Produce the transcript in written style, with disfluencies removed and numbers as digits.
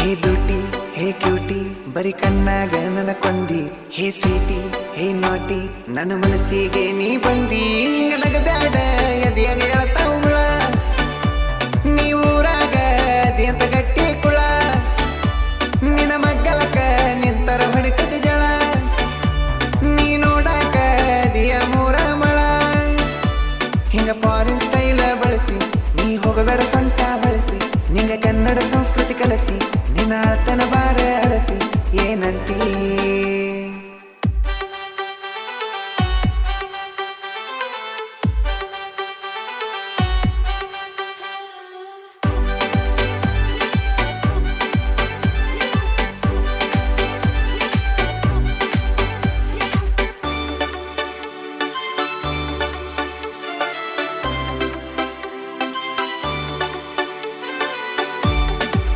ಹೇ beauty ಹೇ cutie ಬರಿ ಕಣ್ಣಾಗ ನನ್ನ ಕೊಂದಿ ಹೇ ಸ್ವೀಟಿ ಹೇ ನಾಟಿ ನನ್ನ ಮನಸ್ಸಿಗೆ ನೀ ಬಂದಿ ಹಿಂಗಲಗ ಬ್ಯಾಡ ಎದೆಯಾಗ ಹೇಳ್ತಾವ ಹುಳ ನೀವೂರಾಗ ಅದೇಂತ ಗಟ್ಟಿ ಕುಳ ನಿನ್ನ ಮಗ್ಗಲಕ ನಿಂತರ ಹೊಡಿತದ ಜಳ ನೀ ನೋಡಾಕ ದಿಯ ಮೂರ ಮಳ ಹಿಂಗ ಫಾರಿನ್ ಸ್ಟೈಲ ಬಳಸಿ ನೀ ಹೋಗಬೇಡ ಸೊಂಟ ಬಳಸಿ ನಿಂಗ ಕನ್ನಡ ಸಂಸ್ಕೃತಿ ಕಲಸಿ ನಿನ್ನ ಆಳ್ತನ ಬಾರ ಅರಸಿ ಏನಂತೀ